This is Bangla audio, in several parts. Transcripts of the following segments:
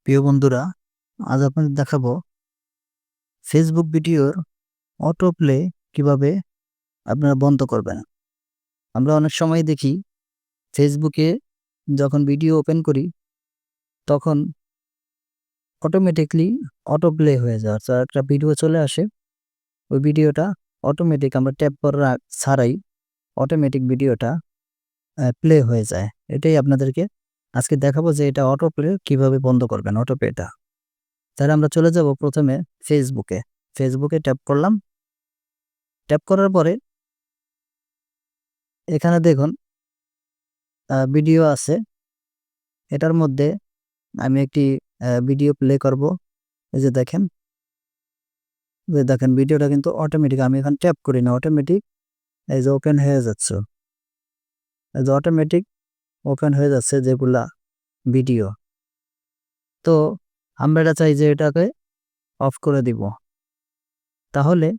প্রিয় বন্ধুরা, আজ আপনাদের দেখাবো ফেসবুক ভিডিওর অটো প্লে কিভাবে আপনারা বন্ধ করবেন। আমরা অনেক সময় দেখি ফেসবুকে যখন ভিডিও ওপেন করি তখন অটোমেটিকলি অটো প্লে হয়ে যায়। অর্থাৎ একটা ভিডিও চলে আসে, ওই ভিডিওটা অটোমেটিক আমরা ট্যাপ করা ছাড়াই অটোমেটিক ভিডিওটা প্লে হয়ে যায়। এটাই আপনাদেরকে আজকে দেখাবো যে এটা অটো প্লে কিভাবে বন্ধ করবেন অটো প্লেটা। তাহলে আমরা চলে যাব প্রথমে ফেসবুকে ট্যাপ করলাম। ট্যাপ করার পরে এখানে দেখুন ভিডিও আছে। এটার মধ্যে আমি একটি ভিডিও প্লে করব। এই যে দেখেন ভিডিওটা কিন্তু অটোমেটিক, আমি এখন ট্যাপ করি না, অটোমেটিক এই যে ওপেন হয়ে যাচ্ছে। এই যে অটোমেটিক ওপেন হয়ে যাচ্ছে যেগুলা ভিডিও। তো আমরা এটা চাই যে এটাকে অফ করে দিব। তাহলে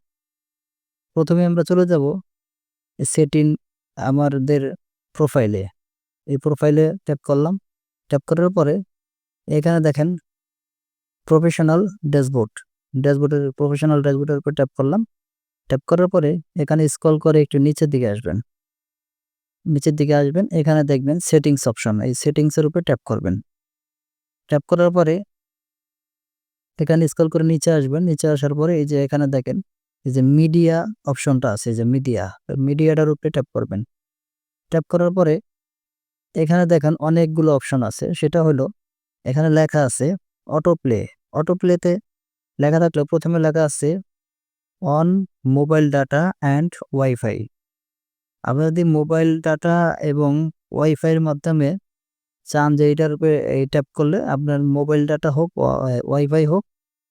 প্রথমে আমরা চলে যাব সেটিং, আমাদের প্রোফাইলে। এই প্রোফাইলে ট্যাপ করলাম। ট্যাপ করার পরে এখানে দেখেন প্রফেশনাল ড্যাশবোর্ডের উপর ট্যাপ করলাম। ট্যাপ করার পরে এখানে স্ক্রল করে একটু নিচের দিকে আসবেন। এখানে দেখবেন সেটিংস অপশন, এই সেটিংসের উপর ট্যাপ করবেন। ট্যাপ করার পরে এখানে স্ক্রল করে নিচে আসবেন। নিচে আসার পরে এই যে এখানে দেখেন এই যে মিডিয়া অপশনটা আছে, এই যে মিডিয়াটার উপরে ট্যাপ করবেন। ট্যাপ করার পরে এখানে দেখেন অনেকগুলো অপশন আছে। সেটা হলো এখানে লেখা আছে অটো প্লেতে লেখা থাকলেও প্রথমে লেখা আছে on mobile data and wifi. আপনি যদি মোবাইল ডাটা এবং ওয়াইফাইয়ের মাধ্যমে চান যে এইটার উপরে এই ট্যাপ করলে আপনার মোবাইল ডাটা হোক ওয়াইফাই হোক,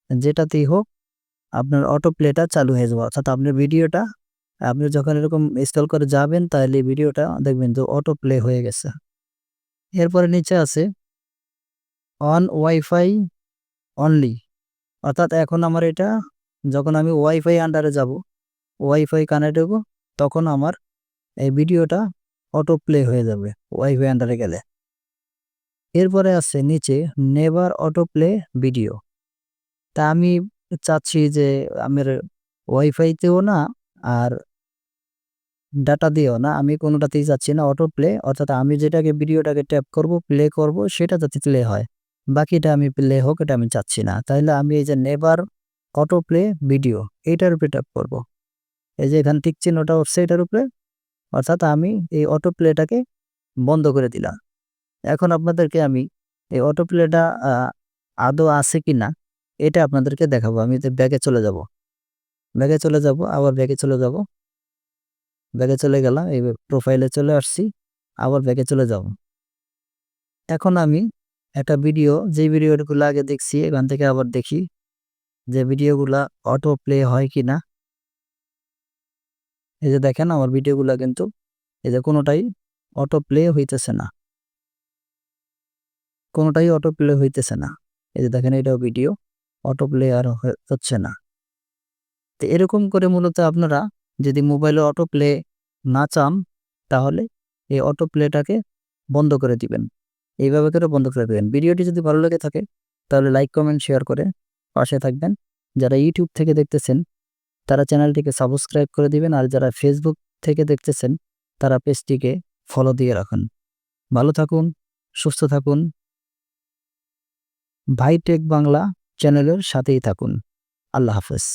যেটাতেই হোক আপনার অটো প্লেটা চালু হয়ে যাবে। অর্থাৎ আপনার ভিডিওটা আপনি যখন এরকম স্ক্রল করে যাবেন তাহলে ভিডিওটা দেখবেন যে অটো প্লে হয়ে গেছে। এরপরে নিচে আছে অন ওয়াইফাই অনলি। অর্থাৎ এখন আমার এটা যখন আমি ওয়াইফাই আন্ডারে যাব, ওয়াইফাই কানেক্ট হবো, তখন আমার এই ভিডিওটা অটো প্লে হয়ে যাবে ওয়াইফাই আন্ডারে গেলে। এরপরে আছে নিচে নেভার অটো প্লে ভিডিও। তা আমি চাচ্ছি যে আমার ওয়াইফাইতেও না আর ডাটা দিয়েও না, আমি কোনোটাতেই চাচ্ছি না অটো প্লে। অর্থাৎ আমি যেটাকে ভিডিওটাকে ট্যাপ করব প্লে করব সেটা যাতে প্লে হয়, বাকিটা আমি প্লে হোক এটা আমি চাচ্ছি না। তাহলে আমি এই যে নেভার অটো প্লে ভিডিও এইটার উপরে ট্যাপ করব। এই যে এখান টিক চিহ্নটা উঠছে এটার উপরে, অর্থাৎ আমি এই অটো প্লেটাকে বন্ধ করে দিলাম। এখন আপনাদেরকে আমি এই অটো প্লেটা আদৌ আছে কিনা এটা আপনাদেরকে দেখাবো। আমি ব্যাগে চলে যাব, আবার ব্যাগে চলে যাব। ব্যাগে চলে গেলাম, এই প্রোফাইলে চলে আসছি, আবার ব্যাগে চলে যাব। এখন আমি একটা ভিডিও, যে ভিডিওগুলো আগে দেখছি এখান থেকে আবার দেখি যে ভিডিওগুলা অটো প্লে হয় কিনা। এই যে দেখেন আমার ভিডিওগুলা কিন্তু এই যে কোনোটাই অটো প্লে হইতেছে না, এই যে দেখেন এটাও ভিডিও অটো প্লে আর হচ্ছে না। তো এরকম করে মূলত আপনারা যদি মোবাইলে অটো প্লে না চান তাহলে এই অটো প্লেটাকে বন্ধ করে দিবেন। এইভাবে করে বন্ধ করে দেবেন। ভিডিওটি যদি ভালো লেগে থাকে তাহলে লাইক কমেন্ট শেয়ার করে পাশে থাকবেন। যারা ইউটিউব থেকে দেখতেছেন তারা চ্যানেলটিকে সাবস্ক্রাইব করে দিবেন, আর যারা ফেসবুক থেকে দেখতেছেন তারা পেজটিকে ফলো দিয়ে রাখুন। ভালো থাকুন, সুস্থ থাকুন, ভাই টেক বাংলা চ্যানেলের সাথেই থাকুন। আল্লাহ হাফেজ।